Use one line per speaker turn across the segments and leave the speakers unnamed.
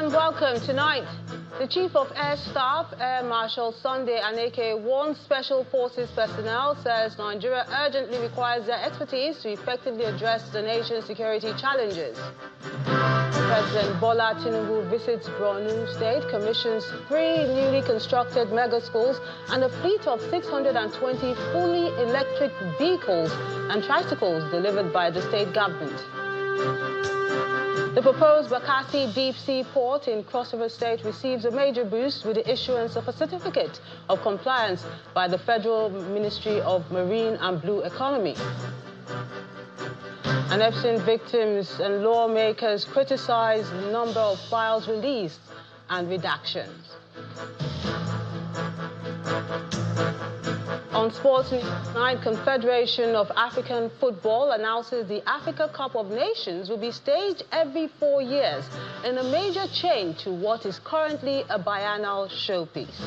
and welcome. Tonight, the Chief of Air Staff, Air Marshal Sunday Aneke, warns Special Forces personnel, says Nigeria urgently requires their expertise to effectively address the nation's security challenges. President Bola Tinubu visits Borno State, commissions 3 newly constructed mega schools and a fleet of 620 fully electric vehicles and tricycles delivered by the state government. The proposed Bakassi deep-sea port in Cross River State receives a major boost with the issuance of a certificate of compliance by the Federal Ministry of Marine and Blue Economy. And Epstein victims and lawmakers criticize the number of files released and redactions. On Sports News tonight, Confederation of African Football announces the Africa Cup of Nations will be staged every 4 years in a major change to what is currently a biennial showpiece.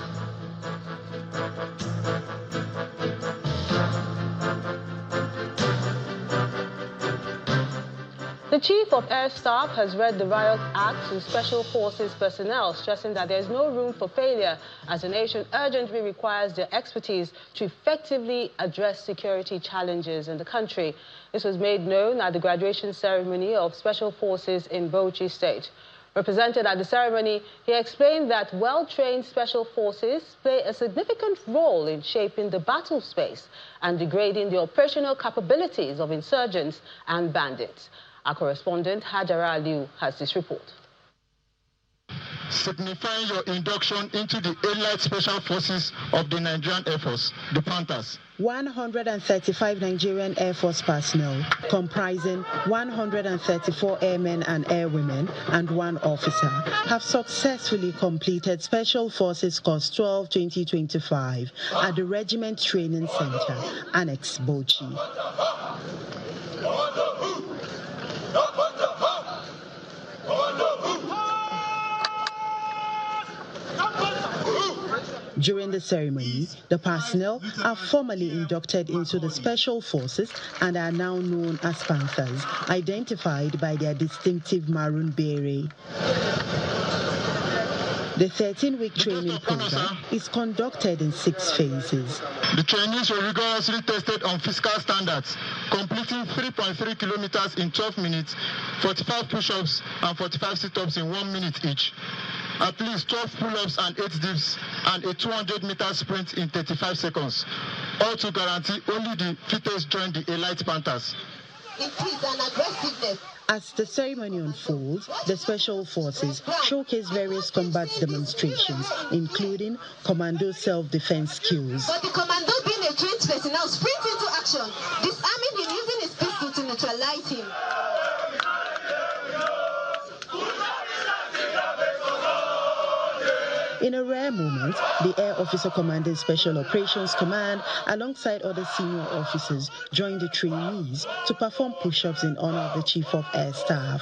The Chief of Air Staff has read the Riot Act to Special Forces personnel, stressing that there is no room for failure as the nation urgently requires their expertise to effectively address security challenges in the country. This was made known at the graduation ceremony of Special Forces in Bauchi State. Represented at the ceremony, he explained that well-trained special forces play a significant role in shaping the battle space and degrading the operational capabilities of insurgents and bandits. Our correspondent, Hajara Aliu, has this report.
Signifying your induction into the Allied Special Forces of the Nigerian Air Force, the Panthers.
135 Nigerian Air Force personnel, comprising 134 airmen and airwomen and 1 officer, have successfully completed Special Forces Course 12-2025 at the Regiment Training Center, Annex Bauchi. During the ceremony, the personnel are formally inducted into the Special Forces and are now known as Panthers, identified by their distinctive maroon beret. The 13-week training program is conducted in 6 phases.
The trainees were rigorously tested on physical standards, completing 3.3 kilometers in 12 minutes, 45 push-ups and 45 sit-ups in 1 minute each. At least 12 pull-ups and 8 dips, and a 200-meter sprint in 35 seconds. All to guarantee only the fittest join the Elite Panthers.
It is an aggressiveness. As the ceremony unfolds, the Special Forces showcase various combat demonstrations, including commando self-defense skills.
But the commando, being a trained personnel, springs into action, disarming him using his pistol to neutralize him.
In a rare moment, the Air Officer Commanding Special Operations Command, alongside other senior officers, joined the trainees to perform push-ups in honor of the Chief of Air Staff.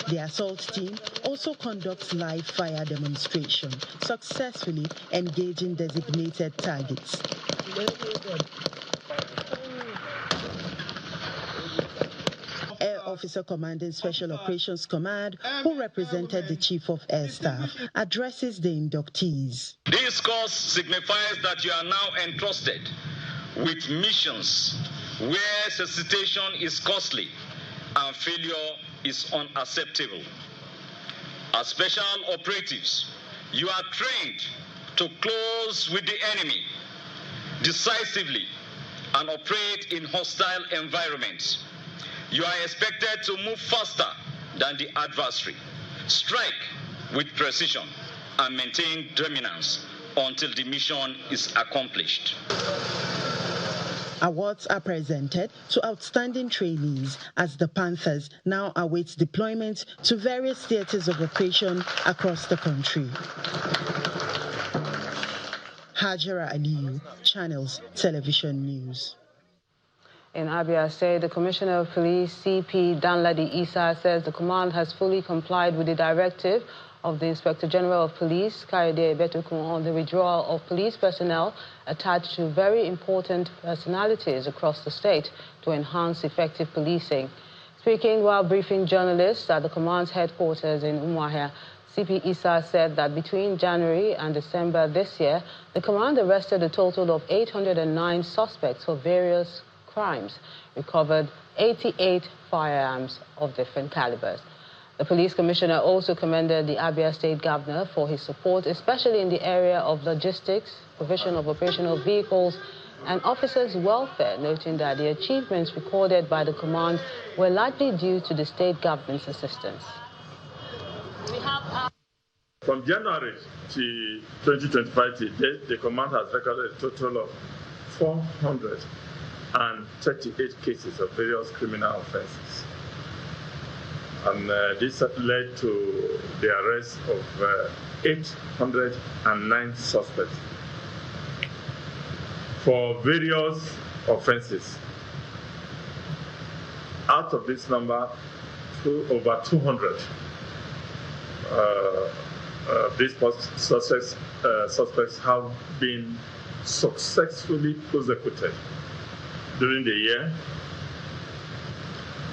The assault team also conducts live fire demonstration, successfully engaging designated targets. Officer Commanding Special Operations Command, who represented the Chief of Air Staff, addresses the inductees.
This course signifies that you are now entrusted with missions where resuscitation is costly and failure is unacceptable. As special operatives, you are trained to close with the enemy decisively and operate in hostile environments. You are expected to move faster than the adversary, strike with precision, and maintain dominance until the mission is accomplished.
Awards are presented to outstanding trainees as the Panthers now await deployment to various theaters of operation across the country. Hajara Aliu, Channels Television News.
In Abia State, the Commissioner of Police, CP Danladi Isa, says the command has fully complied with the directive of the Inspector General of Police, Kayode Ebetokun, on the withdrawal of police personnel attached to very important personalities across the state to enhance effective policing. Speaking while briefing journalists at the command's headquarters in Umuahia, CP Issa said that between January and December this year, the command arrested a total of 809 suspects for various crimes, recovered 88 firearms of different calibers. The police commissioner also commended the Abia State governor for his support, especially in the area of logistics, provision of operational vehicles, and officers' welfare, noting that the achievements recorded by the command were largely due to the state government's assistance.
From January to 2025 to date, the command has recorded a total of 438 cases of various criminal offenses. And this led to the arrest of 809 suspects for various offenses. Out of this number, over 200 these suspects have been successfully prosecuted. During the year,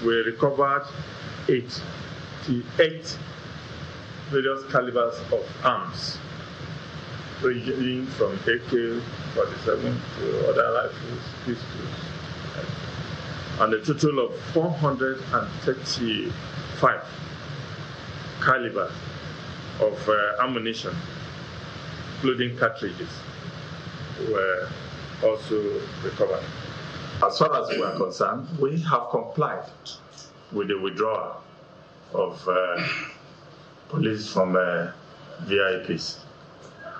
we recovered 88 various calibers of arms, ranging from AK-47 to other rifles, pistols, and a total of 435 calibers of ammunition, including cartridges, were also recovered. As far as we are concerned, we have complied with the withdrawal of police from VIPs.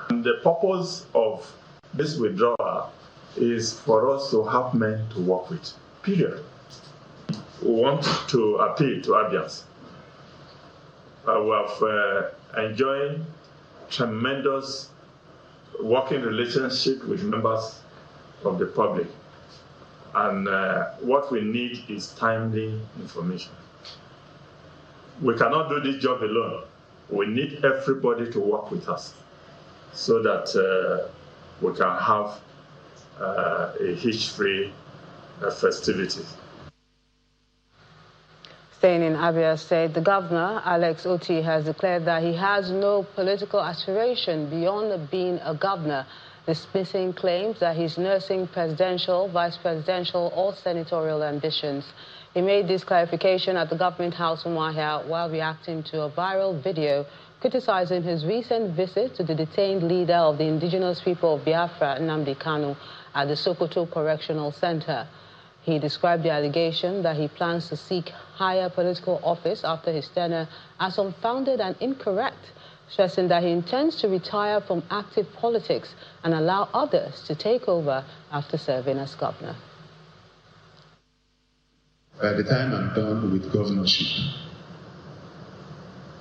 And the purpose of this withdrawal is for us to have men to work with, period. We want to appeal to Abians. We have enjoyed tremendous working relationship with members of the public. And what we need is timely information. We cannot do this job alone. We need everybody to work with us so that we can have a hitch-free festivities.
Staying in Abia State, the governor, Alex Oti, has declared that he has no political aspiration beyond being a governor, dismissing claims that he's nursing presidential, vice presidential, or senatorial ambitions. He made this clarification at the government house in Umuahia while reacting to a viral video criticizing his recent visit to the detained leader of the indigenous people of Biafra, Nnamdi Kanu, at the Sokoto Correctional Center. He described the allegation that he plans to seek higher political office after his tenure as unfounded and incorrect, stressing that he intends to retire from active politics and allow others to take over after serving as governor.
By the time I'm done with governorship,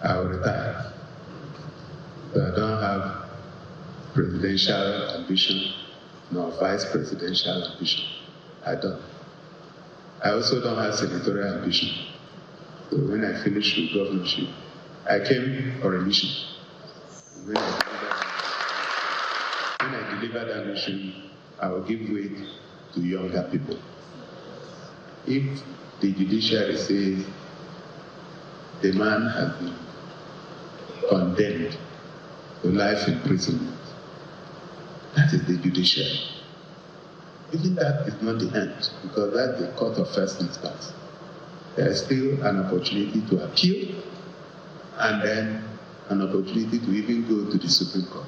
I will retire. But I don't have presidential ambition nor vice presidential ambition. I don't. I also don't have senatorial ambition. So when I finish with governorship, I came for a mission. When I deliver that mission, I will give way to younger people. If the judiciary says the man has been condemned to life imprisonment, that is the judiciary. Even that is not the end, because that's the court of first instance. There is still an opportunity to appeal, and then an opportunity to even go to the Supreme Court.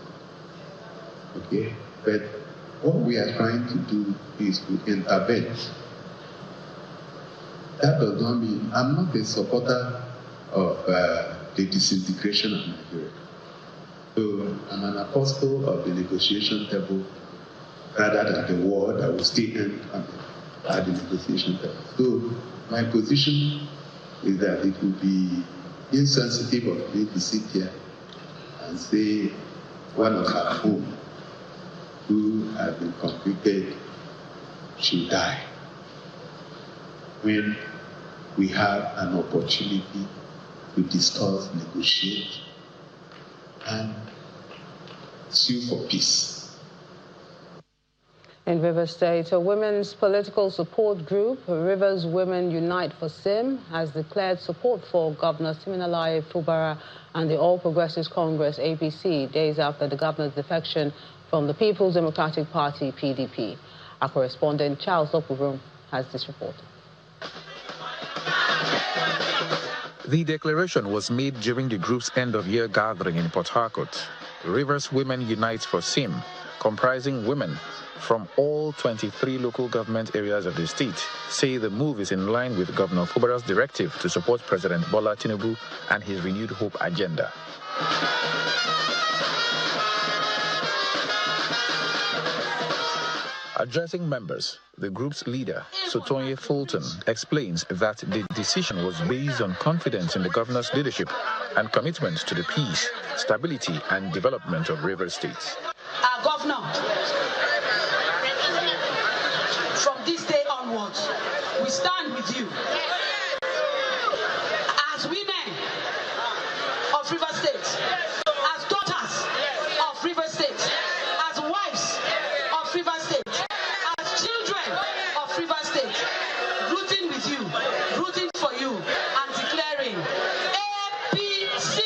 Okay? But what we are trying to do is to intervene. That does not mean I'm not a supporter of the disintegration of Nigeria. So I'm an apostle of the negotiation table rather than the war that will still end at the negotiation table. So my position is that it would be insensitive of me to sit here and say one of our own who has been convicted should die, when we have an opportunity to discuss, negotiate, and sue for peace.
In Rivers State, a women's political support group, Rivers Women Unite for SIM, has declared support for Governor Siminalayi Fubara and the All Progressives Congress, APC, days after the governor's defection from the People's Democratic Party, PDP. Our correspondent, Charles Okurum, has this report.
The declaration was made during the group's end-of-year gathering in Port Harcourt. Rivers Women Unite for SIM, comprising women from all 23 local government areas of the state, say the move is in line with Governor Fubara's directive to support President Bola Tinubu and his renewed hope agenda. Addressing members, the group's leader, Sotonye Fulton, explains that the decision was based on confidence in the governor's leadership and commitment to the peace, stability, and development of Rivers State.
Our governor, from this day onwards, we stand with you. As women of Rivers State, as daughters of Rivers State, as wives of Rivers State, as children of Rivers State, rooting with you, rooting for you, and declaring APC.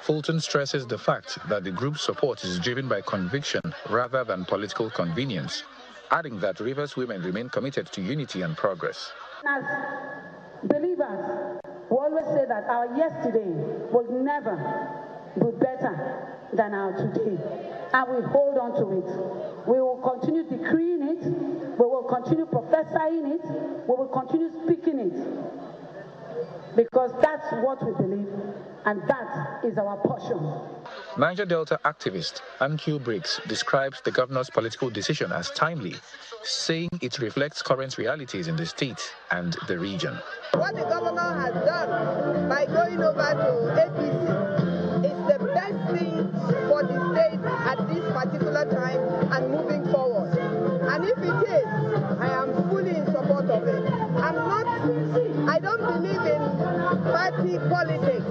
Fulton stresses the fact that the group's support is driven by conviction rather than political convenience, adding that Rivers women remain committed to unity and progress.
As believers, we always say that our yesterday will never be better than our today, and we hold on to it. We will continue decreeing it, we will continue prophesying it, we will continue speaking it, because that's what we believe, and that is our portion.
Niger Delta activist Anq Briggs describes the governor's political decision as timely, saying it reflects current realities in the state and the region.
What the governor has done by going over to APC is the best thing for the state at this particular time and moving forward. And if it is, I am fully in support of it. I don't believe in party politics.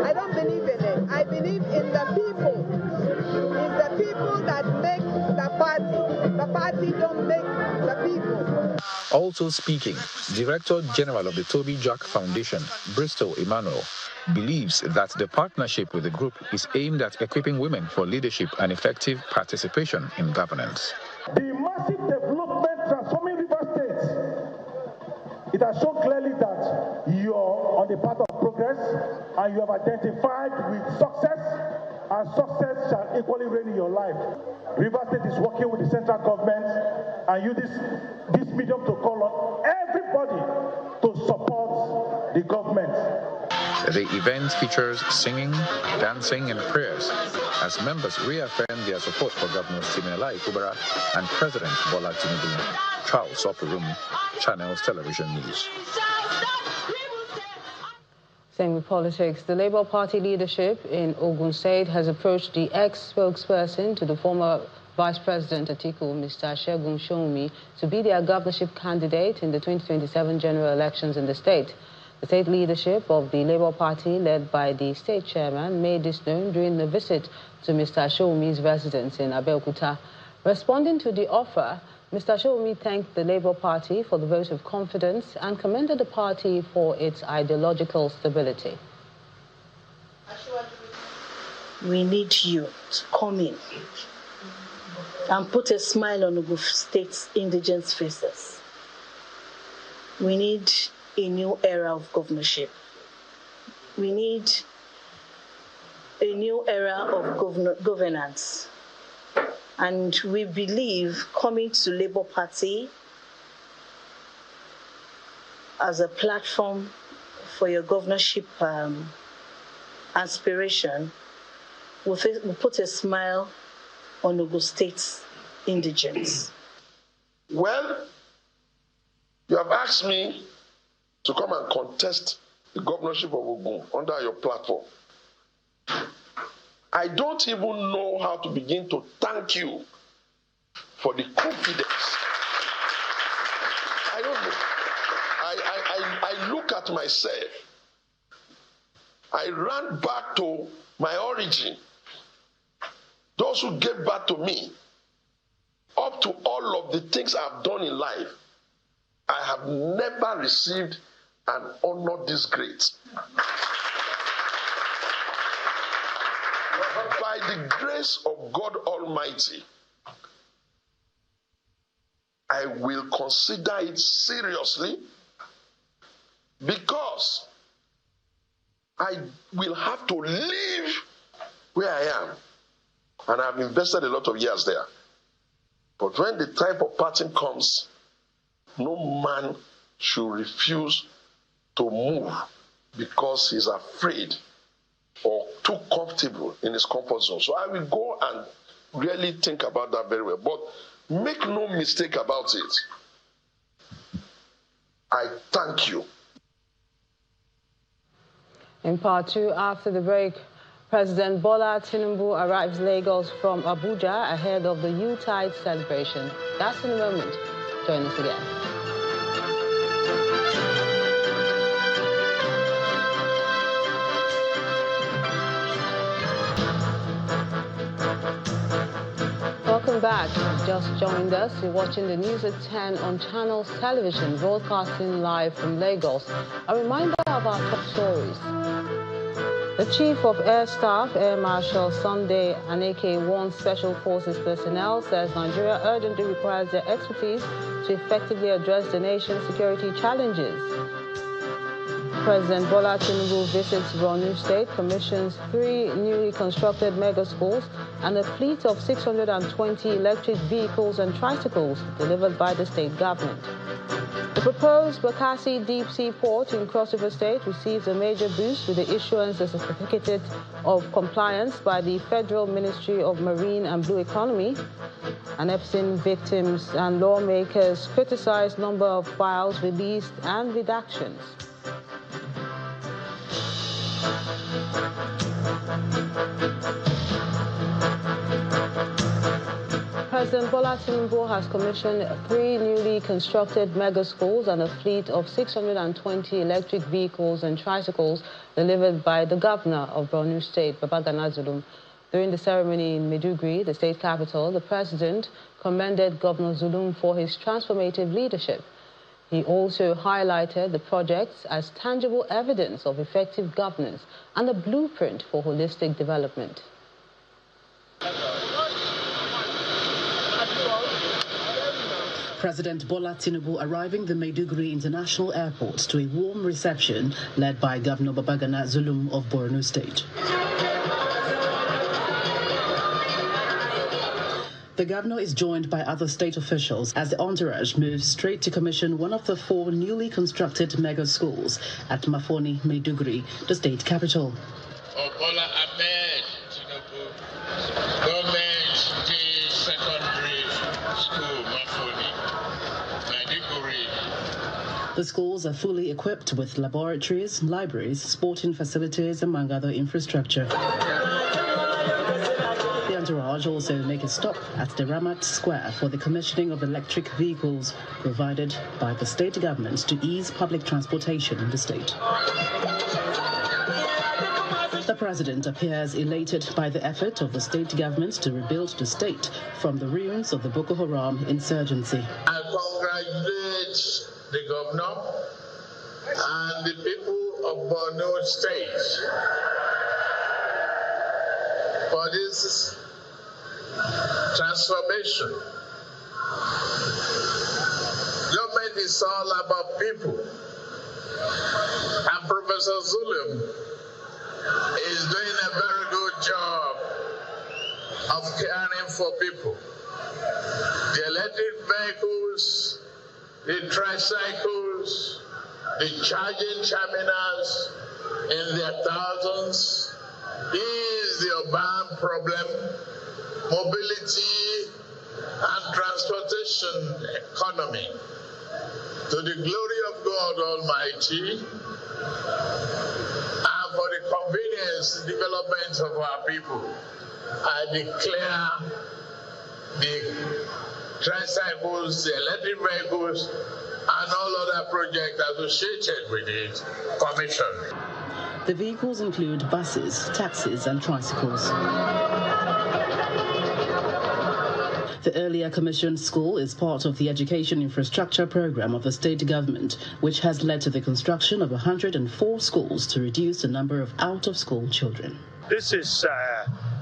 I don't believe in it. I believe in the people. It's the people that make the party. The party don't make the people.
Also speaking, Director General of the Toby Jack Foundation, Bristol Emmanuel, believes that the partnership with the group is aimed at equipping women for leadership and effective participation in governance.
The massive development transforming Rivers State, it has shown clearly that you are on the path of progress and you have identified with success, and success shall equally reign in your life. Rivers State is working with the central government and use this medium to call on everybody to support the government.
The event features singing, dancing, and prayers as members reaffirm their support for Governor Siminalayi Fubara and President Bola Tinubu. Charles Okurum, Channels Television News.
Same with politics. The Labour Party leadership in Ogun State has approached the ex-spokesperson to the former Vice President Atiku, Mr. Segun Shoumi, to be their governorship candidate in the 2027 general elections in the state. The state leadership of the Labour Party, led by the state chairman, made this known during the visit to Mr. Shoumi's residence in Abeokuta. Responding to the offer, Mr. Shoumi thanked the Labour Party for the vote of confidence and commended the party for its ideological stability.
We need you to come in and put a smile on Ogun State's indigent faces. We need a new era of governorship. We need a new era of governance. And we believe coming to Labour Party as a platform for your governorship aspiration will put a smile on Ogun State's indigents.
Well, you have asked me to come and contest the governorship of Ogun under your platform. I don't even know how to begin to thank you for the confidence at myself. I ran back to my origin. Those who gave birth to me, up to all of the things I've done in life, I have never received an honor this great. By the grace of God Almighty, I will consider it seriously, because I will have to live where I am. And I've invested a lot of years there. But when the time for parting comes, no man should refuse to move because he's afraid or too comfortable in his comfort zone. So I will go and really think about that very well. But make no mistake about it. I thank you.
In part two, after the break, President Bola Tinubu arrives Lagos from Abuja ahead of the Yuletide celebration. That's in a moment. Join us again. Welcome back. You've just joined us. You're watching the news at 10 on Channels Television, broadcasting live from Lagos. A reminder of our top stories. The Chief of Air Staff, Air Marshal Sunday Aneke, warns Special Forces personnel, says Nigeria urgently requires their expertise to effectively address the nation's security challenges. President Bola Tinubu visits Borno State, commissions 3 newly constructed mega schools and a fleet of 620 electric vehicles and tricycles delivered by the state government. The proposed Bakassi deep-sea port in Cross River State receives a major boost with the issuance of a certificate of compliance by the Federal Ministry of Marine and Blue Economy. And Epstein victims and lawmakers criticize number of files released and redactions. President Bola Tinubu has commissioned 3 newly constructed mega schools and a fleet of 620 electric vehicles and tricycles delivered by the governor of Borno State, Babagana Zulum. During the ceremony in Maiduguri, the state capital, the president commended Governor Zulum for his transformative leadership. He also highlighted the projects as tangible evidence of effective governance and a blueprint for holistic development.
President Bola Tinubu arriving the Maiduguri International Airport to a warm reception led by Governor Babagana Zulum of Borno State. The governor is joined by other state officials as the entourage moves straight to commission one of the 4 newly constructed mega schools at Mafoni, Maiduguri, the state capital.
Bola Ahmed Tinubu, Government State Secondary School, Mafoni, Maiduguri.
The schools are fully equipped with laboratories, libraries, sporting facilities, among other infrastructure. The entourage also make a stop at the Ramat Square for the commissioning of electric vehicles provided by the state government to ease public transportation in the state. The president appears elated by the effort of the state government to rebuild the state from the ruins of the Boko Haram insurgency.
I congratulate the governor and the people of Borno State for this transformation. Government is all about people, and Professor Zulum is doing a very good job of caring for people. The electric vehicles, the tricycles, the charging terminals in their thousands is the urban problem, mobility and transportation economy. To the glory of God Almighty, and for the convenience and development of our people, I declare the tricycles, the electric vehicles, and all other projects associated with it commissioned.
The vehicles include buses, taxis, and tricycles. The earlier commissioned school is part of the education infrastructure program of the state government, which has led to the construction of 104 schools to reduce the number of out-of-school children.
This is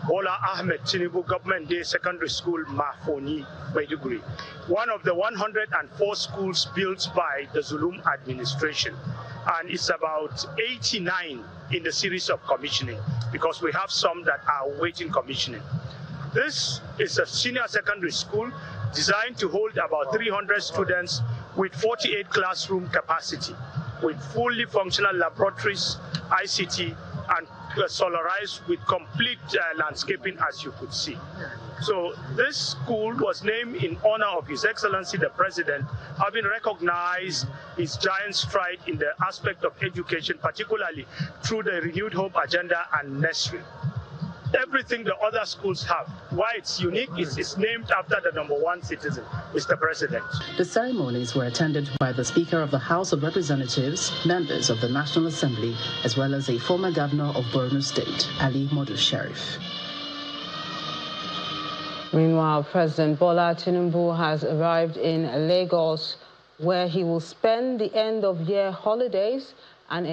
Bola Ahmed Tinubu Government Day Secondary School, Mafoni, Maiduguri, one of the 104 schools built by the Zulum administration. And it's about 89 in the series of commissioning, because we have some that are awaiting commissioning. This is a senior secondary school designed to hold about 300 students with 48 classroom capacity, with fully functional laboratories, ICT, and solarized with complete landscaping, as you could see. So this school was named in honor of His Excellency the President, having recognized his giant stride in the aspect of education, particularly through the Renewed Hope Agenda and nursery. Everything the other schools have. Why it's unique is it's named after the #1 citizen, Mr. President.
The ceremonies were attended by the Speaker of the House of Representatives, members of the National Assembly, as well as a former governor of Borno State, Ali Modu Sharif.
Meanwhile, President Bola Tinubu has arrived in Lagos, where he will spend the end-of-year holidays and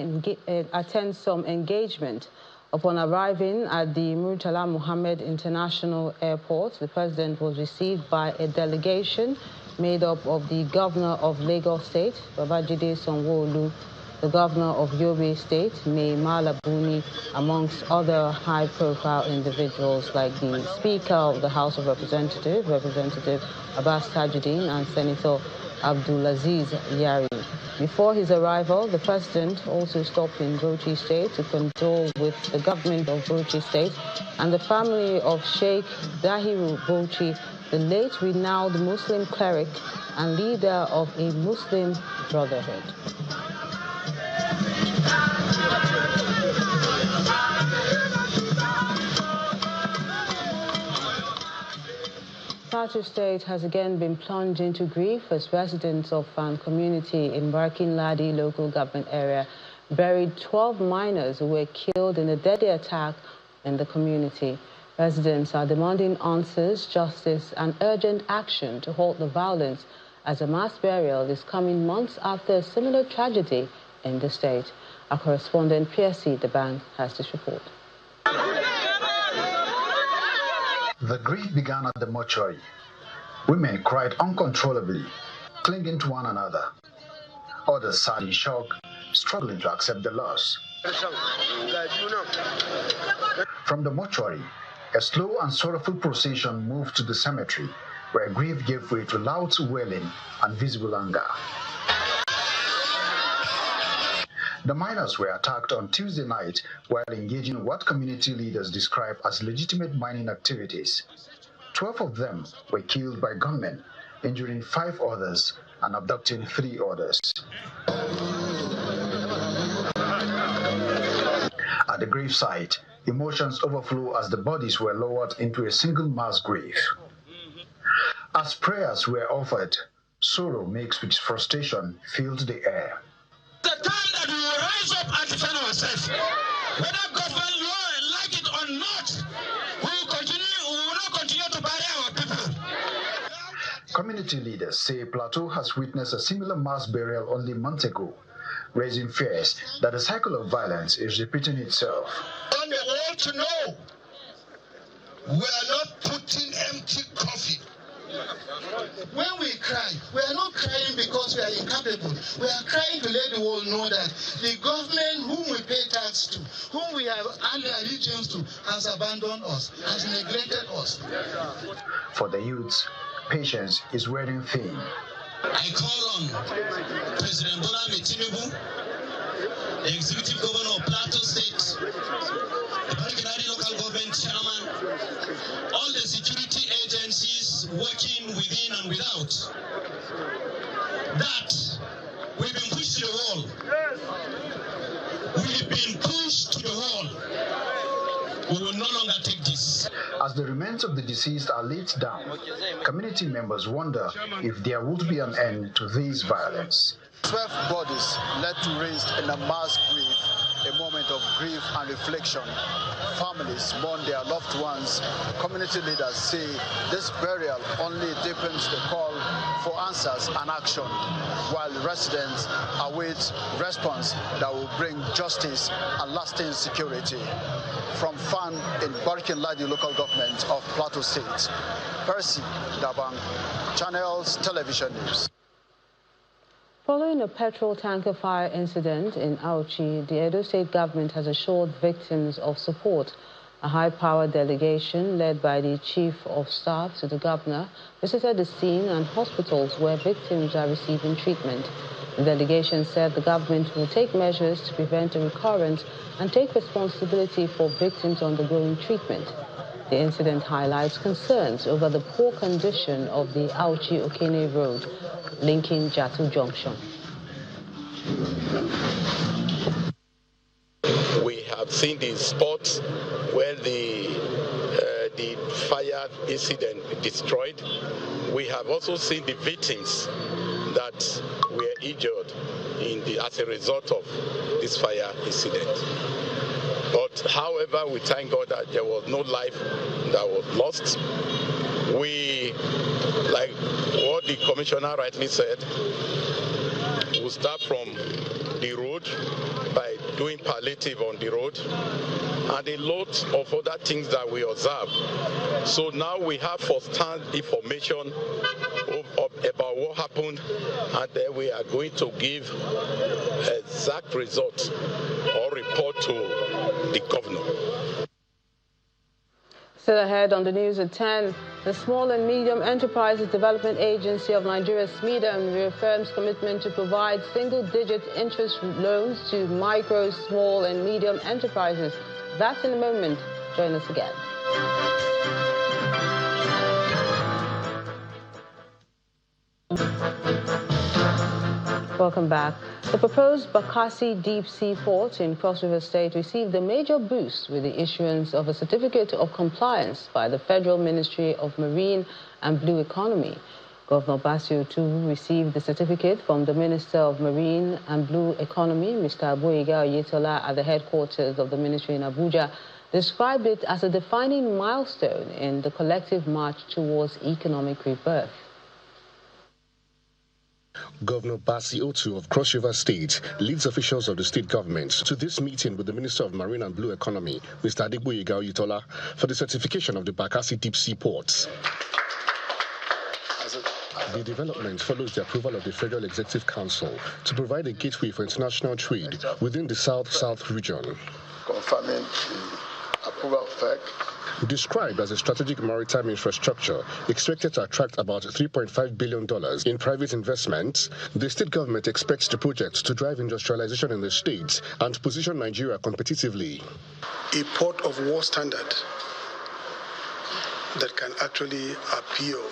attend some engagement. Upon arriving at the Murtala Muhammed International Airport, the president was received by a delegation made up of the governor of Lagos State, Babajide Sanwo-Olu, the governor of Yobe State, Mai Mala Buni, amongst other high-profile individuals like the Speaker of the House of Representatives, Representative Abbas Tajuddin, and Senator Abdulaziz Yari. Before his arrival, the president also stopped in Bauchi State to condole with the government of Bauchi State and the family of Sheikh Dahiru Bauchi, the late renowned Muslim cleric and leader of a Muslim brotherhood. Plateau State has again been plunged into grief as residents of Fan community in Barkin Ladi local government area buried 12 miners who were killed in a deadly attack in the community. Residents are demanding answers, justice, and urgent action to halt the violence, as a mass burial is coming months after a similar tragedy in the state. Our correspondent Piercy Debang has this report.
The grief began at the mortuary. Women cried uncontrollably, clinging to one another. Others sat in shock, struggling to accept the loss. From the mortuary, a slow and sorrowful procession moved to the cemetery, where grief gave way to loud wailing and visible anger. The miners were attacked on Tuesday night while engaging in what community leaders describe as legitimate mining activities. 12 of them were killed by gunmen, injuring 5 others and abducting 3 others. At the gravesite, emotions overflow as the bodies were lowered into a single mass grave. As prayers were offered, sorrow mixed with frustration filled the air.
The time that we will rise up and defend ourselves, whether government law like it or not, we will not continue to bury our people.
Community leaders say Plateau has witnessed a similar mass burial only months ago, raising fears that the cycle of violence is repeating itself.
I want the world to know we are not putting empty coffee. When we cry, we are not crying because we are incapable. We are crying to let the world know that the government whom we pay tax to, whom we have allegiance to, has abandoned us, has neglected us.
For the youths, patience is wearing thin.
I call on President Bola Tinubu, the Executive Governor of Plateau State, the Barkin local government chairman, all the security agencies working within and without, that we've been pushed to the wall. We've been pushed to the wall. We will no longer take this.
As the remains of the deceased are laid down, community members wonder if there would be an end to this violence.
12 bodies led to raised in a mass grief, a moment of grief and reflection. Families mourn their loved ones. Community leaders say this burial only deepens the call for answers and action, while residents await response that will bring justice and lasting security. From Fan in Barikin-Ladi local government of Plateau State, Percy Dabang, Channels Television News.
Following a petrol tanker fire incident in Auchi, the Edo State government has assured victims of support. A high-powered delegation led by the Chief of Staff to the governor visited the scene and hospitals where victims are receiving treatment. The delegation said the government will take measures to prevent a recurrence and take responsibility for victims undergoing treatment. The incident highlights concerns over the poor condition of the Auchi-Okene Road, linking Jatu Junction.
We have seen the spots where the fire incident destroyed. We have also seen the victims that were injured as a result of this fire incident. But however, we thank God that there was no life that was lost. We, like what the commissioner rightly said, we'll start from the road by doing palliative on the road and a lot of other things that we observe. So now we have first-hand information about what happened, and then we are going to give exact results or report to the governor.
Still ahead on the news at 10, the Small and Medium Enterprises Development Agency of Nigeria, SMEDAN, reaffirms commitment to provide single-digit interest loans to micro, small and medium enterprises. That's in a moment. Join us again. Welcome back. The proposed Bakassi deep-sea port in Cross River State received a major boost with the issuance of a certificate of compliance by the Federal Ministry of Marine and Blue Economy. Governor Basio too received the certificate from the Minister of Marine and Blue Economy, Mr. Boyega Oyetola, at the headquarters of the ministry in Abuja, described it as a defining milestone in the collective march towards economic rebirth.
Governor Bassi Otu of Cross River State leads officials of the state government to this meeting with the Minister of Marine and Blue Economy, Mr. Adegboyega Oyetola, for the certification of the Bakassi deep-sea ports. The development follows the approval of the Federal Executive Council to provide a gateway for international trade within the South-South region.
Confirming the approval of FEC.
Described as a strategic maritime infrastructure expected to attract about $3.5 billion in private investments, the state government expects the project to drive industrialization in the state and position Nigeria competitively.
A port of war standard that can actually appeal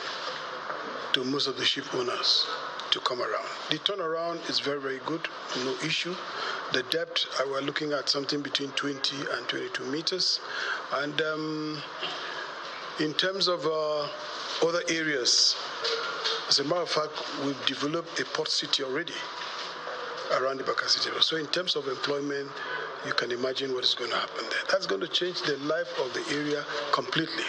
to most of the ship owners to come around. The turnaround is very, very good, no issue. The depth, we're looking at something between 20 and 22 meters. And in terms of other areas, as a matter of fact, we've developed a port city already around the Bakassi area. So in terms of employment, you can imagine what is going to happen there. That's going to change the life of the area completely.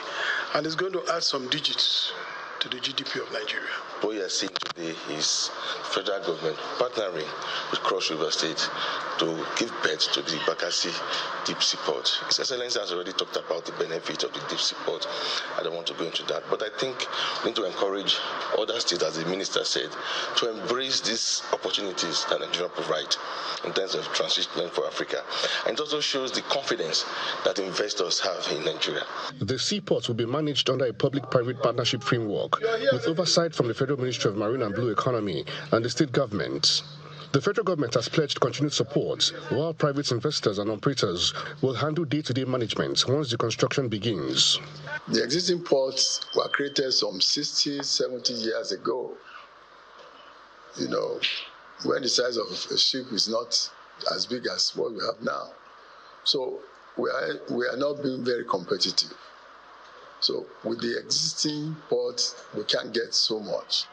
And it's going to add some digits to the GDP of Nigeria.
What we are seeing today is federal government partnering with Cross River State to give birth to the Bakassi deep sea port. His Excellency has already talked about the benefit of the deep sea port. I don't want to go into that, but I think we need to encourage other states, as the minister said, to embrace these opportunities that Nigeria provide in terms of transshipment for Africa. And it also shows the confidence that investors have in Nigeria.
The seaports will be managed under a public-private partnership framework with oversight from the Federal Ministry of Marine and Blue Economy and the state government. The federal government has pledged continued support, while private investors and operators will handle day-to-day management once the construction begins.
The existing ports were created some 60, 70 years ago. You know, when the size of a ship is not as big as what we have now. So we are not being very competitive. So with the existing ports, we can't get so much.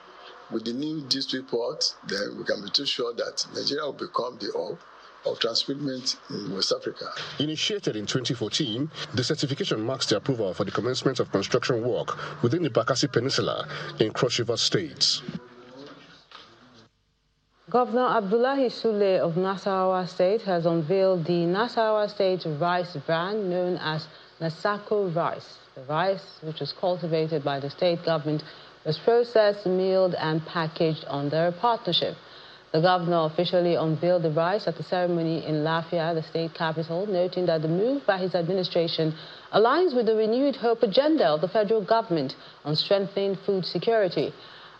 with the new district port, then we can be too sure that Nigeria will become the hub of transshipment in West Africa.
Initiated in 2014, the certification marks the approval for the commencement of construction work within the Bakassi Peninsula in Cross River State.
Governor Abdullahi Sule of Nasarawa State has unveiled the Nasarawa State rice brand known as Nasako rice. The rice, which was cultivated by the state government, was processed, milled and packaged under a partnership. The governor officially unveiled the rice at the ceremony in Lafia, the state capital, noting that the move by his administration aligns with the renewed hope agenda of the federal government on strengthening food security.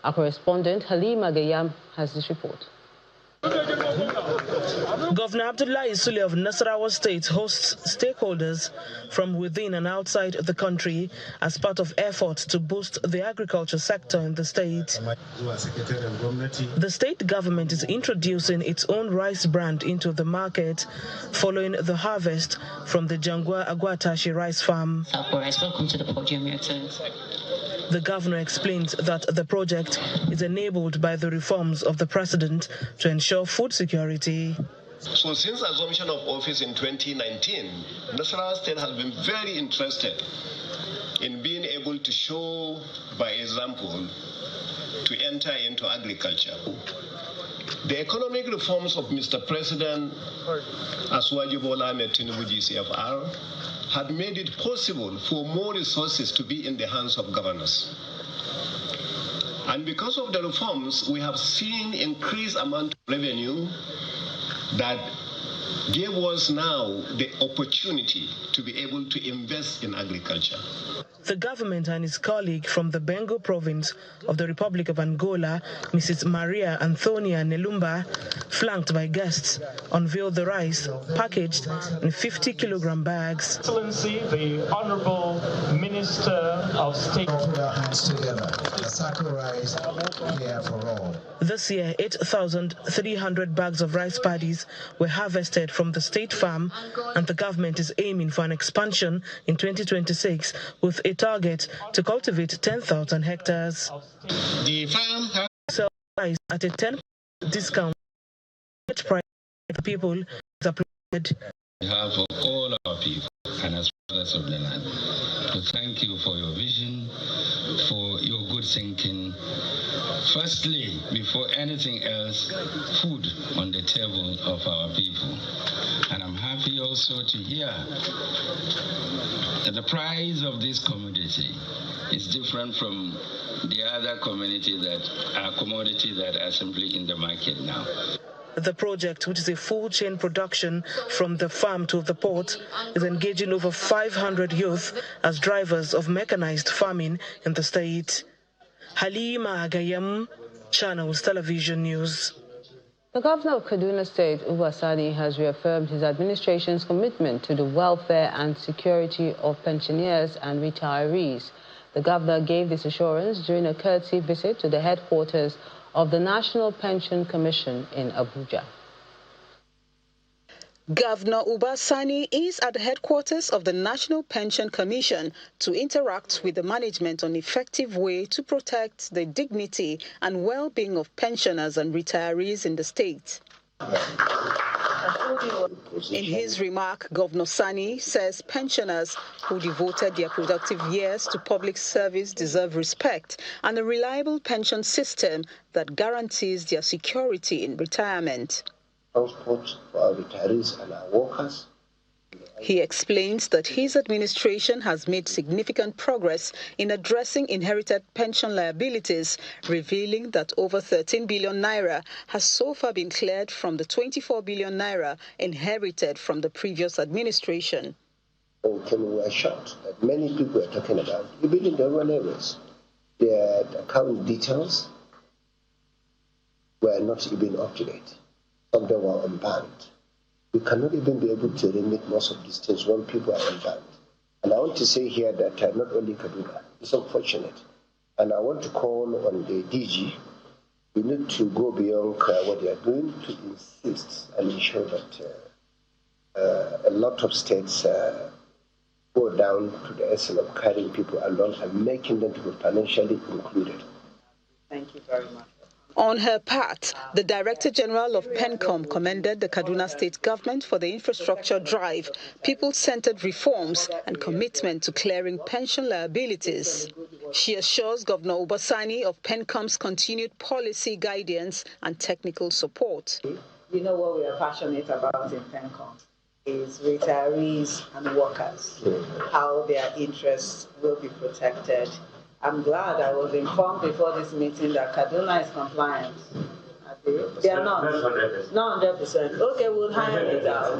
Our correspondent Halima Gayam has this report.
Governor Abdullahi Sule of Nasarawa State hosts stakeholders from within and outside the country as part of efforts to boost the agriculture sector in the state. The state government is introducing its own rice brand into the market following the harvest from the Jangwa Agwatashi rice farm.
Welcome to the podium, Your Excellency.
The governor explains that the project is enabled by the reforms of the president to ensure food security.
So since assumption of office in 2019, Nasarawa State has been very interested in being able to show by example to enter into agriculture. The economic reforms of Mr. President Asuwaju Bola Ahmed Tinubu GCFR had made it possible for more resources to be in the hands of governors. And because of the reforms, we have seen increased amount of revenue that gave us now the opportunity to be able to invest in agriculture.
The government and his colleague from the Bengo province of the Republic of Angola, Mrs. Maria Antonia Nelumba, flanked by guests, unveiled the rice packaged in 50-kilogram bags.
Excellency, the Honorable Minister of State. Put our hands together. The Sako rice here for all.
This year, 8,300 bags of rice paddies were harvested from the state farm, and the government is aiming for an expansion in 2026 with a target to cultivate 10,000 hectares.
The farm has
sell rice at a 10% discount price for the people is applied.
On behalf of all our people and as brothers of the land, to thank you for your vision, for your good thinking. Firstly, before anything else, food on the table of our people. And I'm happy also to hear that the price of this commodity is different from the other commodity that are simply in the market now.
The project, which is a full chain production from the farm to the port, is engaging over 500 youth as drivers of mechanized farming in the state. Halima Agayam, Channels Television News.
The governor of Kaduna State, Uba Sani, has reaffirmed his administration's commitment to the welfare and security of pensioners and retirees. The governor gave this assurance during a courtesy visit to the headquarters of the National Pension Commission in Abuja.
Governor Uba Sani is at the headquarters of the National Pension Commission to interact with the management on an effective way to protect the dignity and well-being of pensioners and retirees in the state. In his remark, Governor Sani says pensioners who devoted their productive years to public service deserve respect and a reliable pension system that guarantees their security in retirement.
Transport for our retirees and our workers.
He explains that his administration has made significant progress in addressing inherited pension liabilities, revealing that over 13 billion naira has so far been cleared from the 24 billion naira inherited from the previous administration.
We were shocked that many people are talking about, even in the urban areas, their account details were not even up to date. Some of them were unbanked. We cannot even be able to remit most of these things when people are unbanked. And I want to say here that not only Kaduna, it's unfortunate. And I want to call on the DG. We need to go beyond what they are doing to insist and ensure that a lot of states go down to the essence of carrying people along and making them to be financially included.
Thank you very much.
On her part, the Director General of PENCOM commended the Kaduna State government for the infrastructure drive, people-centered reforms, and commitment to clearing pension liabilities. She assures Governor Obasani of PENCOM's continued policy guidance and technical support.
You know what we are passionate about in PENCOM is retirees and workers, how their interests will be protected. I'm glad I was informed before this meeting that Kaduna is compliant. They are not. Not 100%. Okay, we'll iron it out.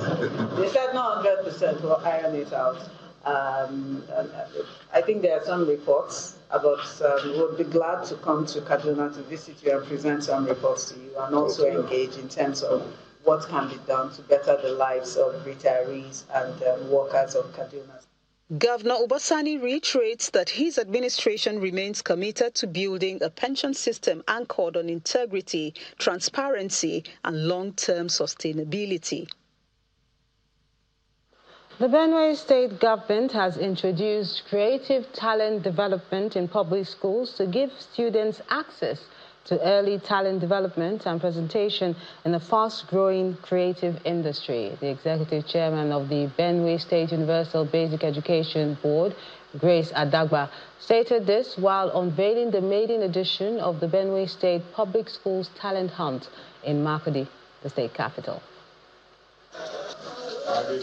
They said not 100%, we'll iron it out. I think there are some reports about, we'll be glad to come to Kaduna to visit you and present some reports to you and also engage in terms of what can be done to better the lives of retirees and workers of Kaduna.
Governor Obasani reiterates that his administration remains committed to building a pension system anchored on integrity, transparency, and long-term sustainability.
The Benue State government has introduced creative talent development in public schools to give students access to early talent development and presentation in the fast-growing creative industry. The executive chairman of the Benue State Universal Basic Education Board, Grace Adagba, stated this while unveiling the maiden edition of the Benue State Public Schools Talent Hunt in Makurdi, the state capital.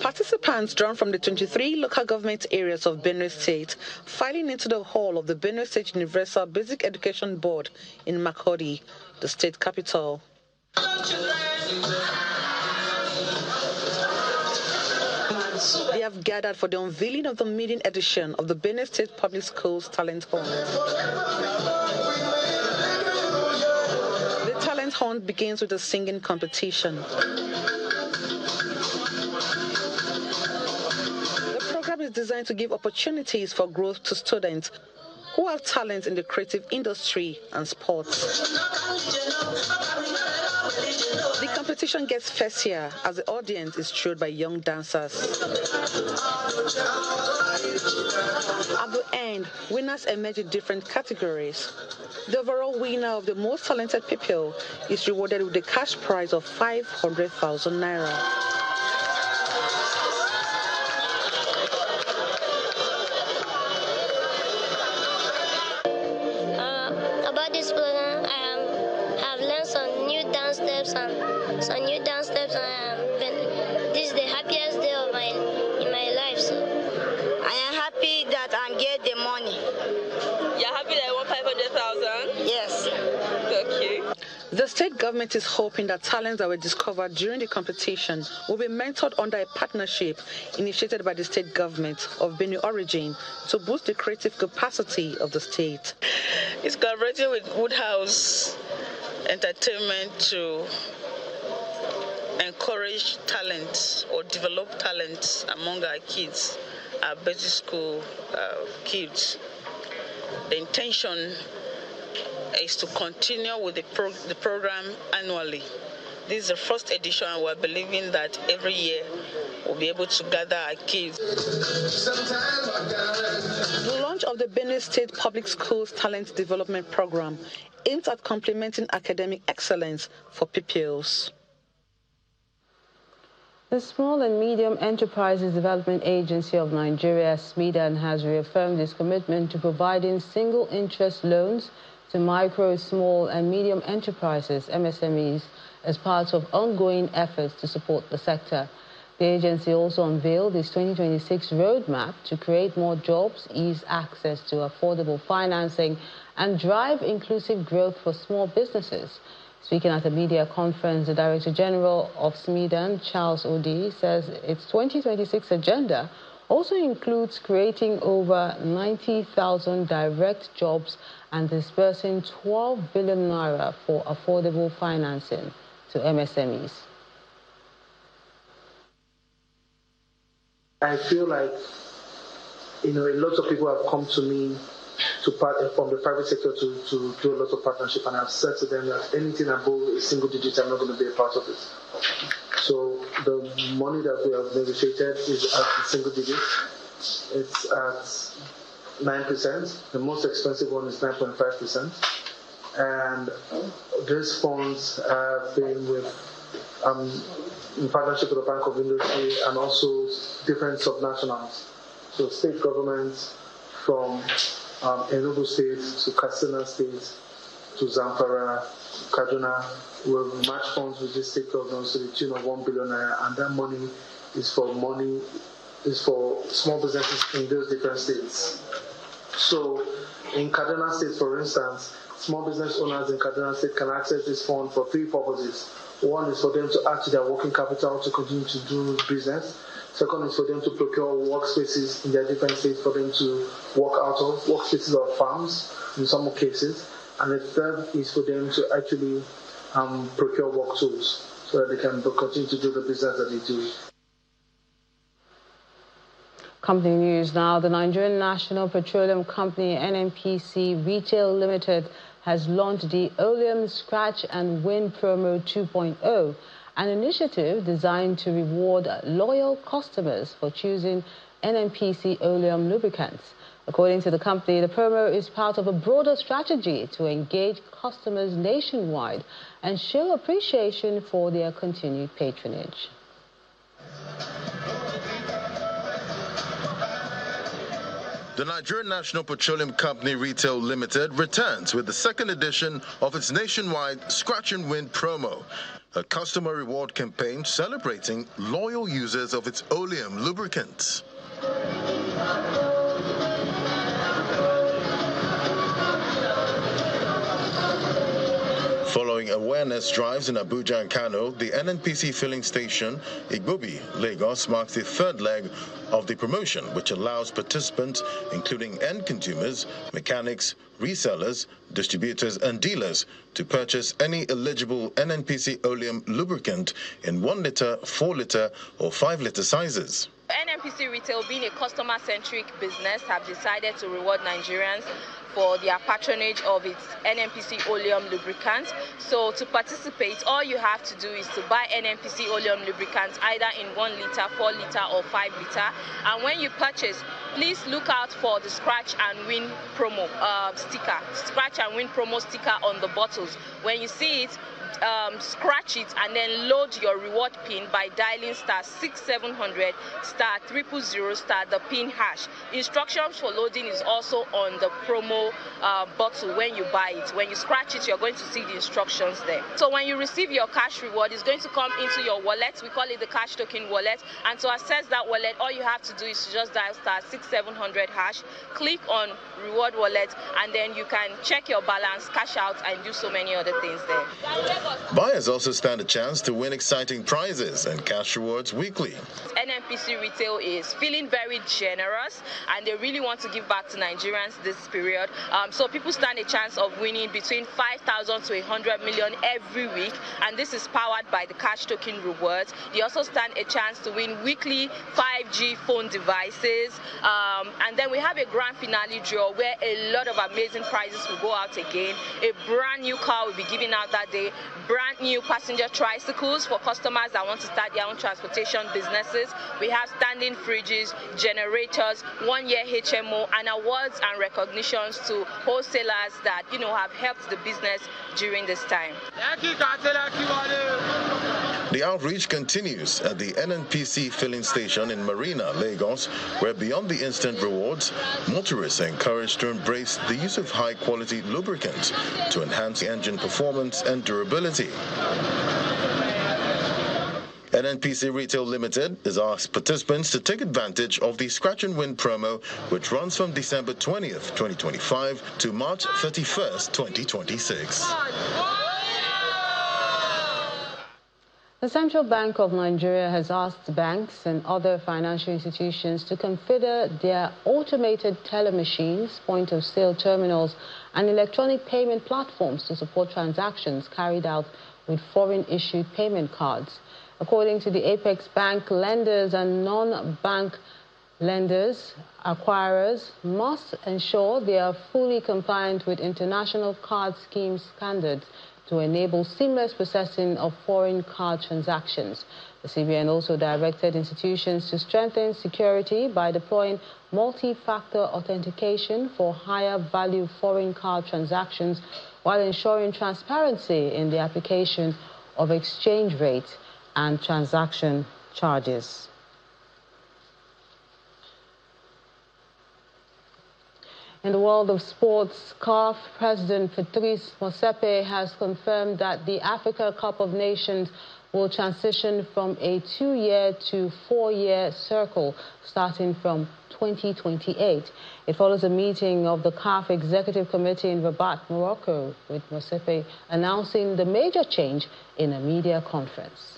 Participants drawn from the 23 local government areas of Benue State filing into the hall of the Benue State Universal Basic Education Board in Makurdi, the state capital. They have gathered for the unveiling of the maiden edition of the Benue State Public Schools Talent Hunt. The Talent Hunt begins with a singing competition. Is designed to give opportunities for growth to students who have talent in the creative industry and sports. The competition gets fancier as the audience is thrilled by young dancers. At the end, winners emerge in different categories. The overall winner of the most talented people is rewarded with a cash prize of 500,000 naira.
Some new dance steps, this is the happiest day of in my life. So I am happy that I get the money.
You're happy that I won 500,000?
Yes.
Okay. The state government is hoping that talents that were discovered during the competition will be mentored under a partnership initiated by the state government of Benue origin to boost the creative capacity of the state. It's collaborating with Woodhouse Entertainment to encourage talent or develop talent among our kids, our basic school kids. The intention is to continue with the program annually. This is the first edition, and we're believing that every year we'll be able to gather our kids. The launch of the Benue State Public Schools Talent Development Program aims at complementing academic excellence for pupils.
The Small and Medium Enterprises Development Agency of Nigeria, SMEDAN, has reaffirmed its commitment to providing single-interest loans to micro, small and medium enterprises, MSMEs, as part of ongoing efforts to support the sector. The agency also unveiled its 2026 roadmap to create more jobs, ease access to affordable financing, and drive inclusive growth for small businesses. Speaking at a media conference, the Director General of SMEDAN, Charles Odi, says its 2026 agenda also includes creating over 90,000 direct jobs and disbursing 12 billion naira for affordable financing to MSMEs.
I feel like, lots of people have come to me from the private sector to do a lot of partnership, and I've said to them that anything above a single digit, I'm not going to be a part of it. So the money that we have negotiated is at a single digit. It's at 9%. The most expensive one is 9.5%. And these funds have been with, in partnership with the Bank of Industry and also different subnationals. So state governments from Enugu State to Katsina State to Zamfara, Kaduna, will match funds with these state governments to the tune of 1 billion naira, and that money is for small businesses in those different states. So in Kaduna State, for instance, small business owners in Kaduna State can access this fund for 3 purposes. One is for them to add to their working capital to continue to do business. Second is for them to procure workspaces in their different states for them to work out of, workspaces or farms in some cases. And the third is for them to actually procure work tools so that they can continue to do the business that they do.
Company news now. The Nigerian National Petroleum Company, NNPC Retail Limited, has launched the Oleum Scratch and Win Promo 2.0, an initiative designed to reward loyal customers for choosing NNPC Oleum lubricants. According to the company, the promo is part of a broader strategy to engage customers nationwide and show appreciation for their continued patronage.
The Nigerian National Petroleum Company Retail Limited returns with the second edition of its nationwide Scratch and Win promo, a customer reward campaign celebrating loyal users of its Oleum lubricants. Following awareness drives in Abuja and Kano, the NNPC filling station, Igbobi, Lagos, marks the third leg of the promotion, which allows participants, including end consumers, mechanics, resellers, distributors, and dealers, to purchase any eligible NNPC Oleum lubricant in 1 liter, 4 liter, or 5 liter sizes.
NNPC Retail, being a customer-centric business, have decided to reward Nigerians for their patronage of its NNPC Oleum lubricants. So to participate, all you have to do is to buy NNPC Oleum lubricants either in 1 liter, 4 liter, or 5 liter. And when you purchase, please look out for the Scratch and Win promo sticker, Scratch and Win promo sticker on the bottles. When you see it, scratch it and then load your reward pin by dialing *6700 *000 the pin hash. Instructions for loading is also on the promo bottle when you buy it. When you scratch it, you're going to see the instructions there. So when you receive your cash reward, it's going to come into your wallet. We call it the cash token wallet. And to access that wallet, all you have to do is to just dial *6700 hash, click on reward wallet, and then you can check your balance, cash out, and do so many other things there.
Buyers also stand a chance to win exciting prizes and cash rewards weekly.
NNPC Retail is feeling very generous, and they really want to give back to Nigerians this period. So people stand a chance of winning between 5,000 to 100 million every week, and this is powered by the cash token rewards. They also stand a chance to win weekly 5G phone devices, and then we have a grand finale draw where a lot of amazing prizes will go out again. A brand new car will be given out that day, brand new passenger tricycles for customers that want to start their own transportation businesses. We have standing fridges, generators, 1-year HMO, and awards and recognitions to wholesalers that have helped the business during this time.
The outreach continues at the NNPC filling station in Marina, Lagos, where beyond the instant rewards, motorists are encouraged to embrace the use of high-quality lubricants to enhance engine performance and durability. NNPC Retail Limited has asked participants to take advantage of the Scratch and Win promo, which runs from December 20th, 2025 to March 31st, 2026.
The Central Bank of Nigeria has asked banks and other financial institutions to consider their automated teller machines, point-of-sale terminals, and electronic payment platforms to support transactions carried out with foreign-issued payment cards. According to the Apex Bank, lenders and non-bank lenders, acquirers must ensure they are fully compliant with international card scheme standards to enable seamless processing of foreign card transactions. The CBN also directed institutions to strengthen security by deploying multi-factor authentication for higher value foreign card transactions while ensuring transparency in the application of exchange rate and transaction charges. In the world of sports, CAF President Patrice Motsepe has confirmed that the Africa Cup of Nations will transition from a 2-year to 4-year circle starting from 2028. It follows a meeting of the CAF Executive Committee in Rabat, Morocco, with Motsepe announcing the major change in a media conference.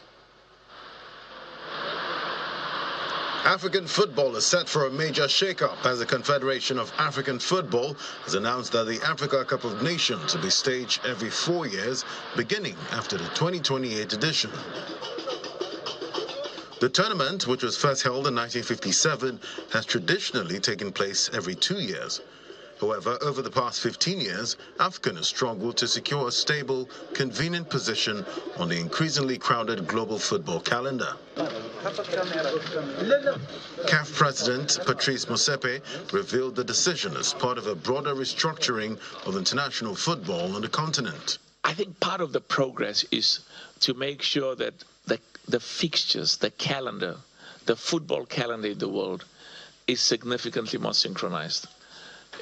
African football is set for a major shake-up as the Confederation of African Football has announced that the Africa Cup of Nations will be staged every 4 years, beginning after the 2028 edition. The tournament, which was first held in 1957, has traditionally taken place every 2 years. However, over the past 15 years, AFCON has struggled to secure a stable, convenient position on the increasingly crowded global football calendar. CAF President Patrice Motsepe revealed the decision as part of a broader restructuring of international football on the continent.
I think part of the progress is to make sure that the fixtures, the calendar, the football calendar in the world is significantly more synchronized,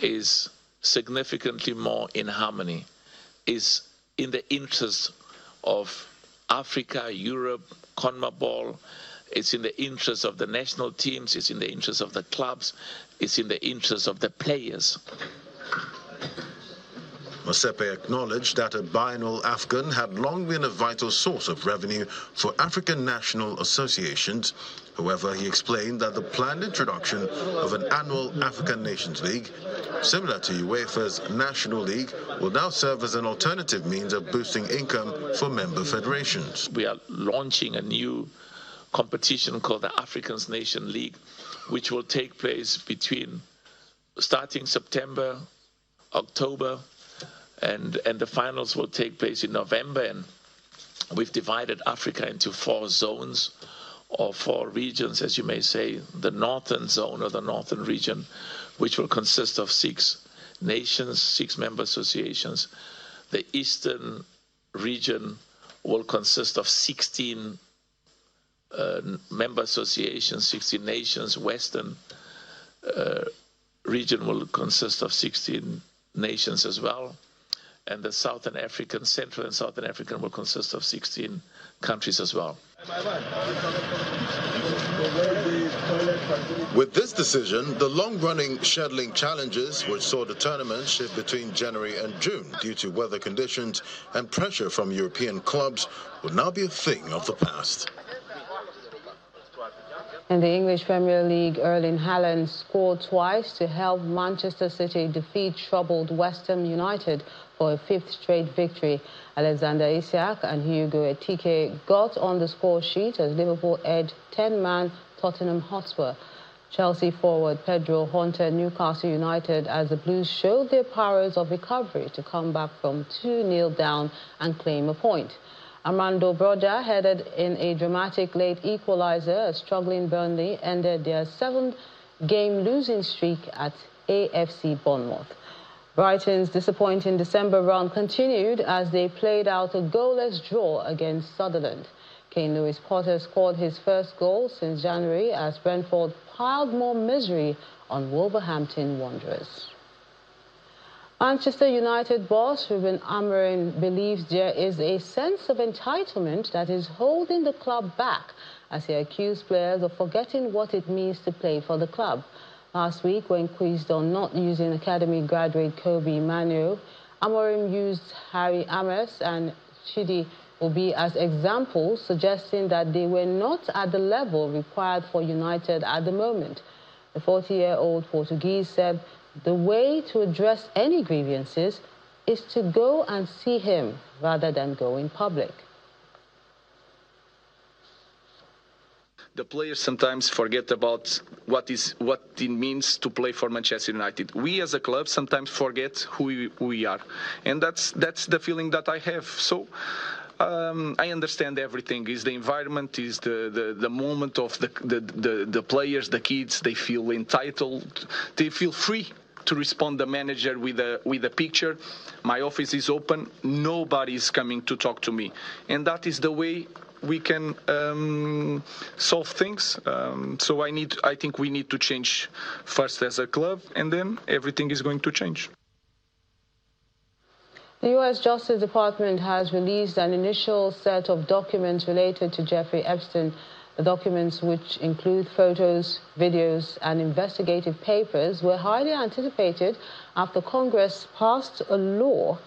is significantly more in harmony, is in the interest of Africa, Europe, CONMEBOL. It's in the interest of the national teams, it's in the interest of the clubs, it's in the interest of the players.
Motsepe acknowledged that a biannual AFCON had long been a vital source of revenue for African national associations. However, he explained that the planned introduction of an annual African Nations League, similar to UEFA's National League, will now serve as an alternative means of boosting income for member federations.
We are launching a new competition called the African Nations League, which will take place starting September, October, and the finals will take place in November. And we've divided Africa into 4 zones or 4 regions, as you may say. The northern zone or the northern region, which will consist of 6 nations, 6 member associations. The eastern region will consist of 16 member associations, 16 nations. Western region will consist of 16 nations as well. And the Southern African, Central and Southern African will consist of 16 countries as well.
With this decision, the long-running scheduling challenges, which saw the tournament shift between January and June due to weather conditions and pressure from European clubs, will now be a thing of the past.
In the English Premier League, Erling Haaland scored twice to help Manchester City defeat troubled West Ham United for a 5th straight victory. Alexander Isak and Hugo Ekitike got on the score sheet as Liverpool edged 10-man Tottenham Hotspur. Chelsea forward Pedro haunted Newcastle United as the Blues showed their powers of recovery to come back from 2-0 down and claim a point. Armando Broja headed in a dramatic late equalizer as struggling Burnley ended their 7th-game losing streak at AFC Bournemouth. Brighton's disappointing December run continued as they played out a goalless draw against Sunderland. Kane Lewis-Potter scored his first goal since January as Brentford piled more misery on Wolverhampton Wanderers. Manchester United boss Ruben Amorim believes there is a sense of entitlement that is holding the club back as he accused players of forgetting what it means to play for the club. Last week, when quizzed on not using academy graduate Kobe Manu, Amorim used Harry Ames and Chidi Obi as examples, suggesting that they were not at the level required for United at the moment. The 40-year-old Portuguese said the way to address any grievances is to go and see him rather than go in public.
The players sometimes forget about what it means to play for Manchester United. We as a club sometimes forget who we are. And that's the feeling that I have. So I understand everything. Is the environment, is the moment of the players, the kids, they feel entitled, they feel free to respond the manager with a picture. My office is open. Nobody is coming to talk to me, and that is the way we can solve things. So I think we need to change first as a club, and then everything is going to change.
The U.S. Justice Department has released an initial set of documents related to Jeffrey Epstein. The documents, which include photos, videos, and investigative papers, were highly anticipated after Congress passed a law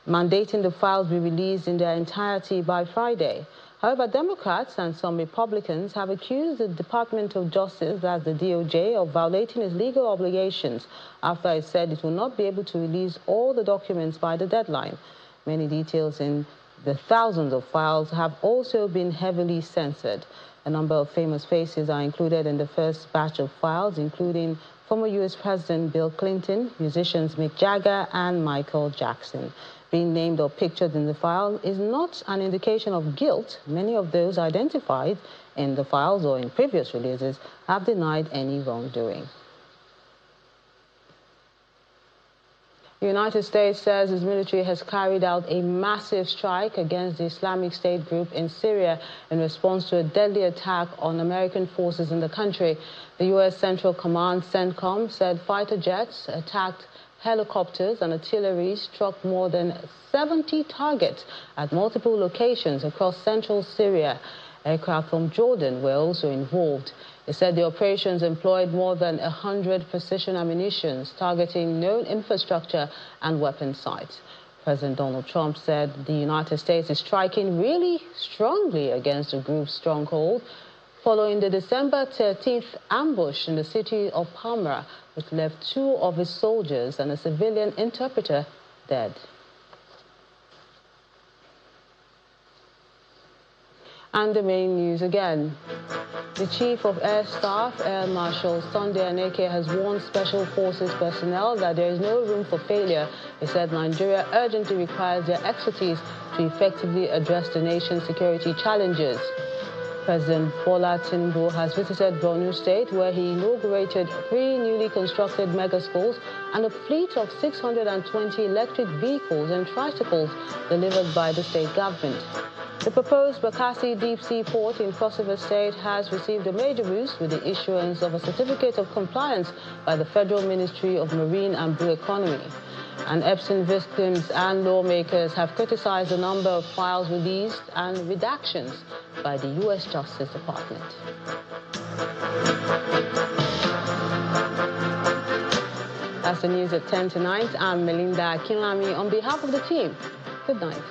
mandating the files be released in their entirety by Friday. However, Democrats and some Republicans have accused the Department of Justice, that's the DOJ, of violating its legal obligations after it said it will not be able to release all the documents by the deadline. Many details in the thousands of files have also been heavily censored. A number of famous faces are included in the first batch of files, including former U.S. President Bill Clinton, musicians Mick Jagger and Michael Jackson. Being named or pictured in the file is not an indication of guilt. Many of those identified in the files or in previous releases have denied any wrongdoing. The United States says its military has carried out a massive strike against the Islamic State group in Syria in response to a deadly attack on American forces in the country. The U.S. Central Command, CENTCOM, said fighter jets attacked helicopters and artillery struck more than 70 targets at multiple locations across central Syria. Aircraft from Jordan were also involved. It said the operations employed more than 100 precision ammunitions targeting known infrastructure and weapon sites. President Donald Trump said the United States is striking really strongly against the group's stronghold following the December 13th ambush in the city of Palmyra, which left 2 of its soldiers and a civilian interpreter dead. And the main news again. The Chief of Air Staff, Air Marshal Sunday Aneke, has warned Special Forces personnel that there is no room for failure. He said Nigeria urgently requires their expertise to effectively address the nation's security challenges. President Bola Tinubu has visited Borno State, where he inaugurated 3 newly constructed mega schools and a fleet of 620 electric vehicles and tricycles delivered by the state government. The proposed Bakassi deep-sea port in Cross River State has received a major boost with the issuance of a certificate of compliance by the Federal Ministry of Marine and Blue Economy. And Epstein victims and lawmakers have criticized the number of files released and redactions by the U.S. Justice Department. That's the news at 10 tonight. I'm Melinda Akinlami on behalf of the team. Good night.